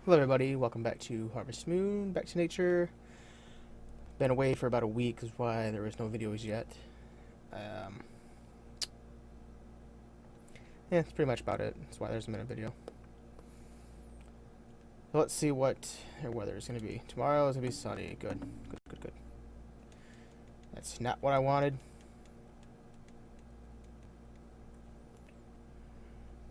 Hello everybody, welcome back to Harvest Moon, back to nature. Been away for about a week is why there was no videos yet. Um, yeah, that's pretty much about it. That's why there's been a video. So let's see what our weather is going to be. Tomorrow is going to be sunny. Good, good, good, good. That's not what I wanted.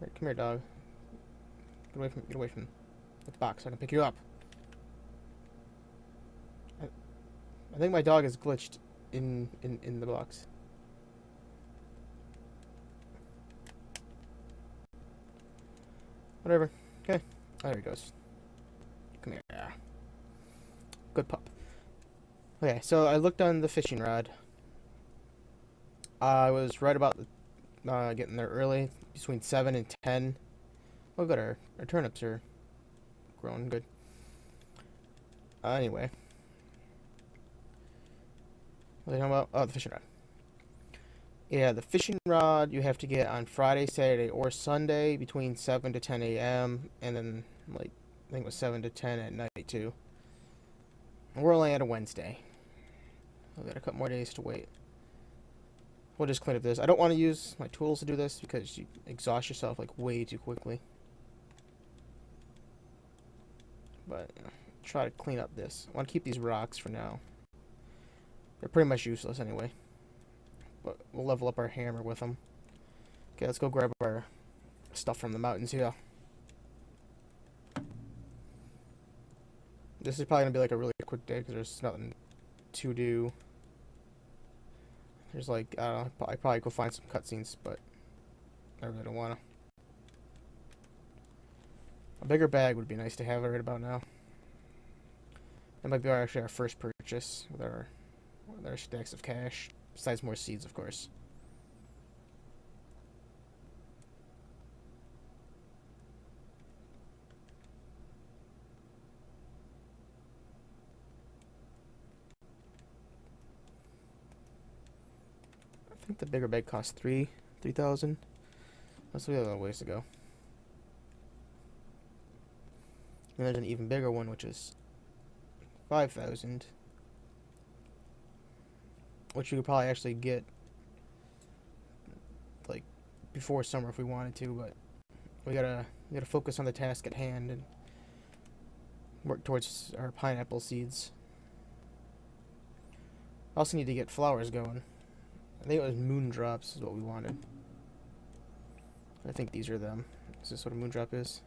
Right, come here, dog. Get away from the box so I can pick you up. I think my dog is glitched in the box. Whatever. Okay. Oh, there he goes. Come here. Good pup. Okay, so I looked on the fishing rod. I was right about getting there early, between 7 and 10. Oh, good. Our turnips are growing good. Anyway. What are they talking about? Oh, the fishing rod. Yeah, the fishing rod you have to get on Friday, Saturday, or Sunday between 7 to 10 a.m. And then, like, I think it was 7 to 10 at night, too. And we're only at a Wednesday. I've got a couple more days to wait. We'll just clean up this. I don't want to use my tools to do this because you exhaust yourself, like, way too quickly. But, try to clean up this. I want to keep these rocks for now. They're pretty much useless anyway. But we'll level up our hammer with them. Okay, let's go grab our stuff from the mountains here. This is probably going to be like a really quick day because there's nothing to do. There's like, I don't know, I probably go find some cutscenes, but I really don't want to. A bigger bag would be nice to have right about now. That might be actually our first purchase with our stacks of cash. Besides more seeds, of course. I think the bigger bag costs 3,000. That's the other ways to go. And there's an even bigger one, which is 5,000. Which we could probably actually get, like, before summer if we wanted to, but we gotta focus on the task at hand and work towards our pineapple seeds. Also need to get flowers going. I think it was moondrops is what we wanted. I think these are them. Is this what a moondrop is?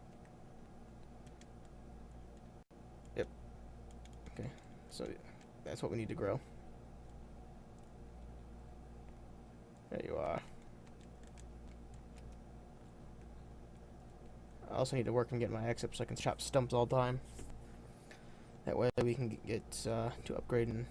Yep. Okay, so that's what we need to grow. There you are. I also need to work on getting my axe up so I can chop stumps all the time. That way we can get to upgrading.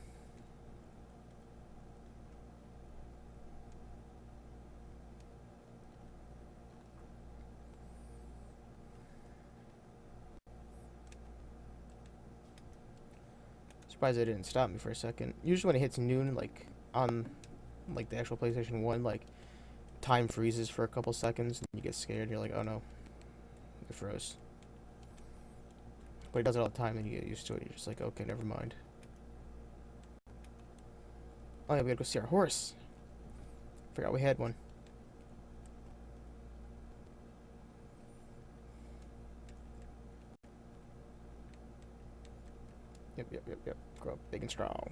Surprised they didn't stop me for a second. Usually when it hits noon, like on like the actual PlayStation 1, like time freezes for a couple seconds and you get scared. You're like, oh no, it froze. But it does it all the time and you get used to it. You're just like, okay, never mind. Oh yeah, we gotta go see our horse. Forgot we had one. Yep. Grow up big and strong.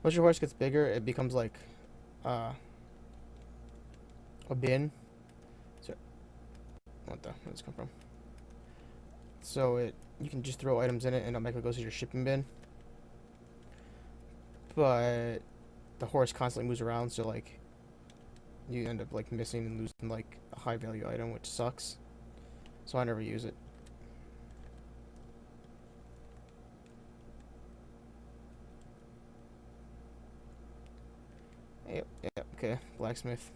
Once your horse gets bigger, it becomes like a bin. So, where'd this come from? So you can just throw items in it and it'll make it go to your shipping bin. But the horse constantly moves around, so like you end up like missing and losing like a high value item, which sucks. So I never use it. Yep, okay. Blacksmith.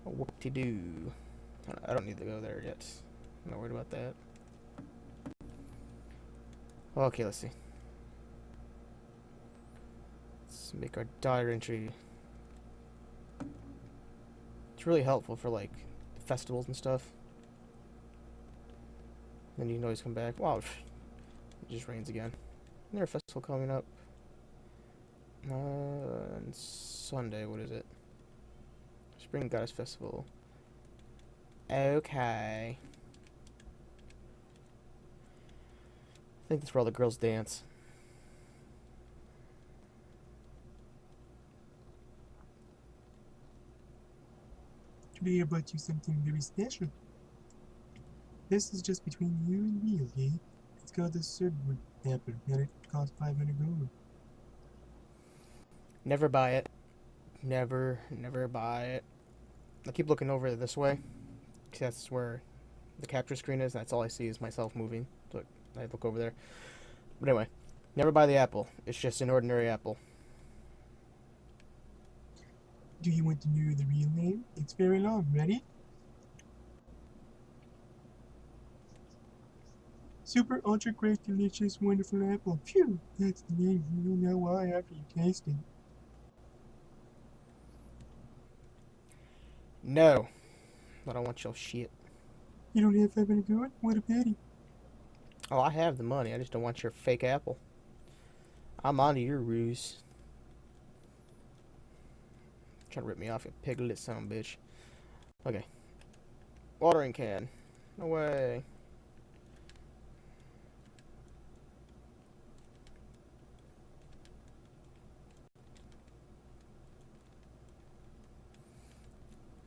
Whoop-de-doo. I don't need to go there yet. I'm not worried about that. Okay, let's see. Let's make our diary entry. It's really helpful for like festivals and stuff. Then you can always come back. Wow, it just rains again. There's a festival coming up on Sunday. What is it? Spring Goddess Festival. Okay. I think that's where all the girls dance. Today I brought you something very special. This is just between you and me, okay? It's called the Surdwood apple, and it costs 500 gold. Never buy it. Never buy it. I keep looking over this way, because that's where the capture screen is. That's all I see is myself moving. So I look over there. But anyway, never buy the apple. It's just an ordinary apple. Do you want to know the real name? It's very long. Ready? Super ultra great delicious wonderful apple. Phew, that's the name. You'll know why after you taste it. No. I don't want your shit. You don't have 500 gold? What a pity. Oh, I have the money. I just don't want your fake apple. I'm onto your ruse. Trying to rip me off, you piglet son of a bitch. Okay. Watering can. No way.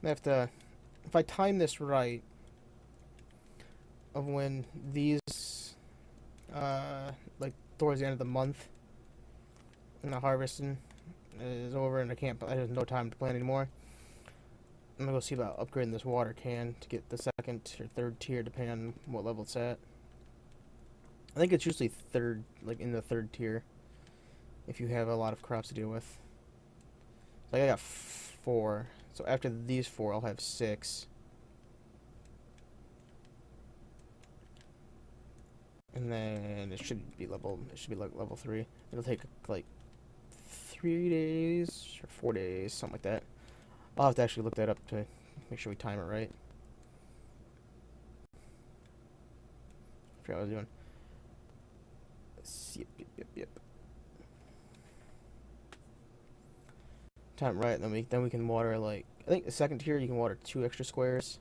I have to, if I time this right, of when these, like towards the end of the month, and the harvesting is over, and I have no time to plant anymore. I'm gonna go see about upgrading this water can to get the second or third tier, depending on what level it's at. I think it's usually third, like in the third tier, if you have a lot of crops to deal with. Like I got 4, so after these 4, I'll have 6. And then it should be like level 3. It'll take like 3 days or 4 days, something like that. I'll have to actually look that up to make sure we time it right. I forgot what I was doing. Yep. Time it right, then we can water like, I think the second tier you can water 2 extra squares.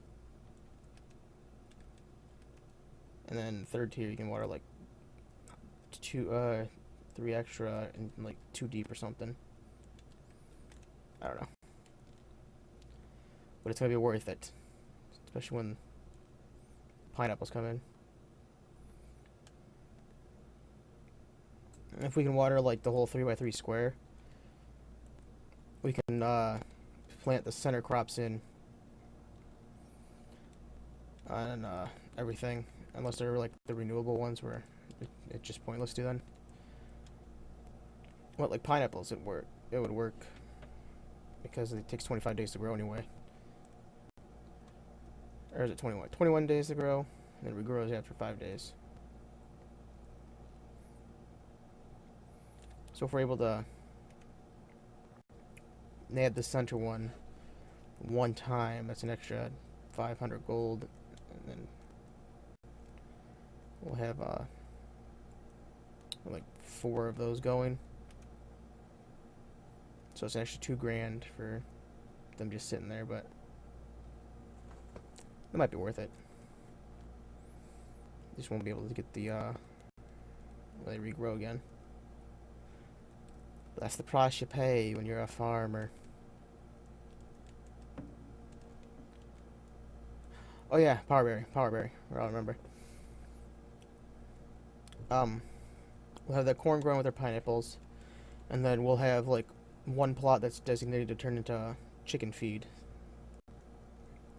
And then third tier you can water like 3 extra and like 2 deep or something. I don't know. But it's gonna be worth it. Especially when pineapples come in. And if we can water like the whole 3x3 square, we can plant the center crops in on everything. Unless they're like the renewable ones where it's just pointless to then. What, like pineapples, it would work. Because it takes 25 days to grow anyway. Or is it 21? 21 days to grow, and then it regrows after 5 days. So if we're able to add the center one time, that's an extra 500 gold, and then we'll have like 4 of those going. So it's an extra 2 grand for them just sitting there, but it might be worth it. Just won't be able to get the they regrow again. But that's the price you pay when you're a farmer. Oh yeah, power berry. I remember. We'll have that corn growing with our pineapples, and then we'll have like one plot that's designated to turn into chicken feed.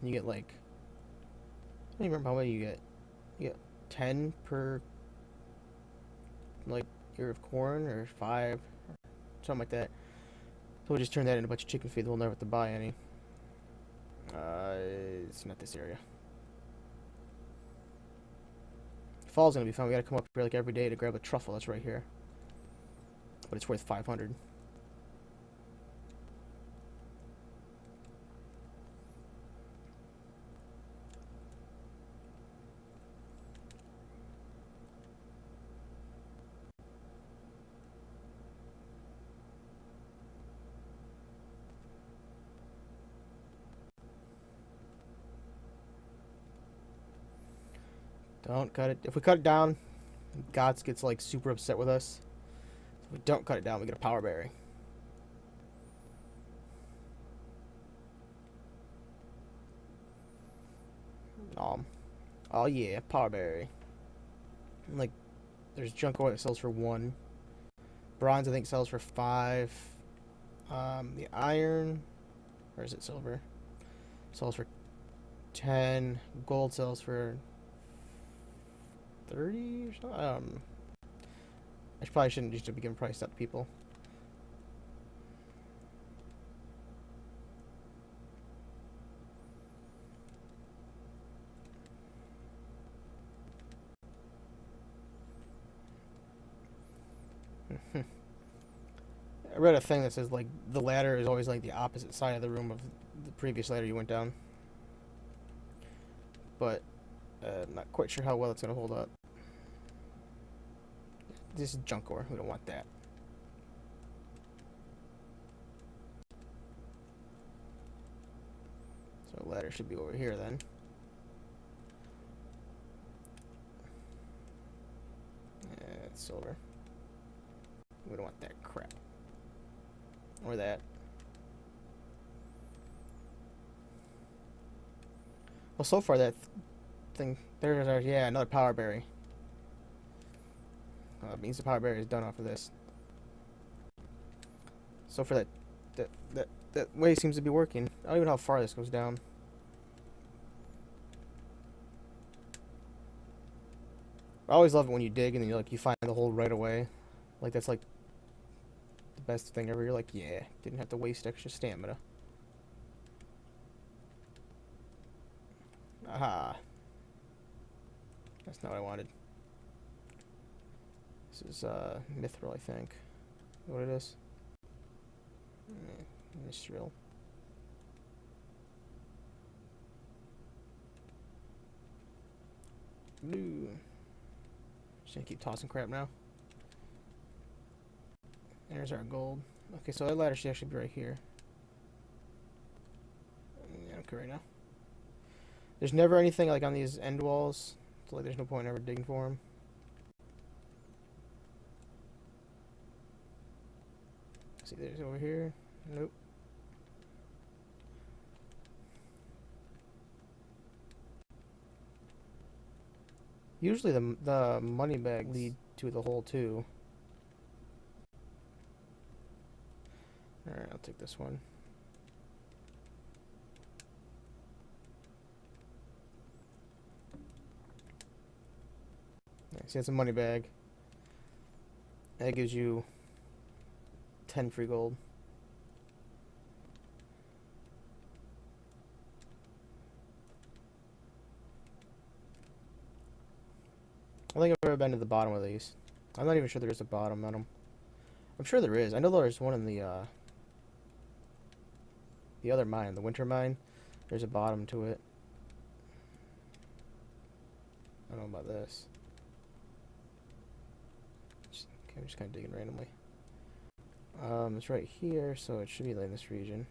You get like, I don't even remember how many you get. You get 10 per like ear of corn, or 5, something like that. So we'll just turn that into a bunch of chicken feed. We'll never have to buy any. It's not this area. Fall's gonna be fun. We gotta come up here like every day to grab a truffle that's right here. But it's worth 500. Don't cut it. If we cut it down, Gods gets like super upset with us. If we don't cut it down, we get a power berry. Oh yeah, power berry. Like, there's junk ore that sells for 1. Bronze, I think, sells for 5. The iron, or is it silver? Sells for 10. Gold sells for 30 or something. I probably shouldn't just be giving price up to people. I read a thing that says like the ladder is always like the opposite side of the room of the previous ladder you went down. But I'm not quite sure how well it's gonna hold up. This is junk ore. We don't want that. So ladder should be over here then. It's silver. We don't want that crap. Or that. Well, so far that thing. There's our, yeah, another power berry. It means the power berry is done off of this. So for that way seems to be working. I don't even know how far this goes down. I always love it when you dig and then you find the hole right away. Like that's like the best thing ever. You're like, yeah, didn't have to waste extra stamina. Aha. That's not what I wanted. This is mithril, I think. What it is? Mithril. Blue. Just gonna keep tossing crap now. There's our gold. Okay, so that ladder should actually be right here. Yeah, okay, right now. There's never anything like on these end walls. So like, there's no point ever digging for them. See, there's over here. Nope. Usually the money bags lead to the hole too. Alright, I'll take this one. Yeah, see, that's a money bag. That gives you 10 free gold. I don't think I've ever been to the bottom of these. I'm not even sure there is a bottom on them. I'm sure there is. I know there's one in the other mine, the winter mine. There's a bottom to it. I don't know about this. Okay, I'm just kind of digging randomly. It's right here, so it should be like in this region.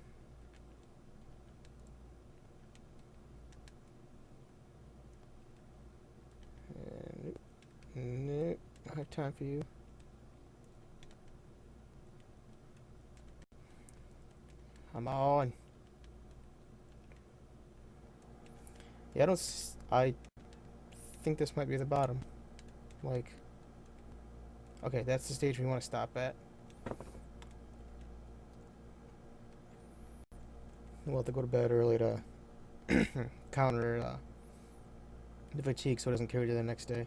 Nope, I don't have time for you. I'm on. Yeah, I think this might be the bottom. Like, okay, that's the stage we want to stop at. We'll have to go to bed early to counter the fatigue so it doesn't carry to the next day.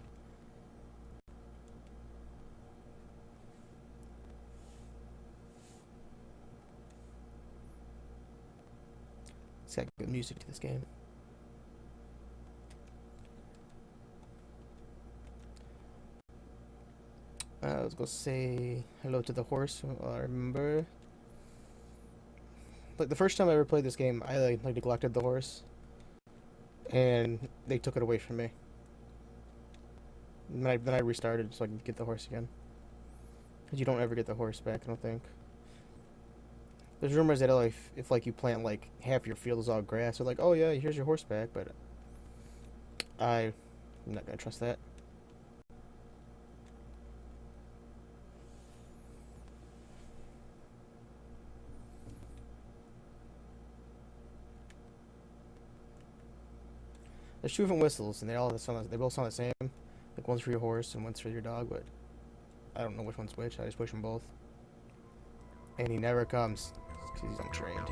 It's got good music to this game. Let's go say hello to the horse. I remember, like the first time I ever played this game, I like neglected the horse, and they took it away from me. And then I restarted so I could get the horse again. Cause you don't ever get the horse back, I don't think. There's rumors that if like you plant like half your field is all grass, they're like, oh yeah, here's your horse back, but I I'm not gonna trust that. There's two different whistles, and they both sound the same. Like one's for your horse and one's for your dog, but I don't know which one's which. I just push them both, and he never comes because he's untrained.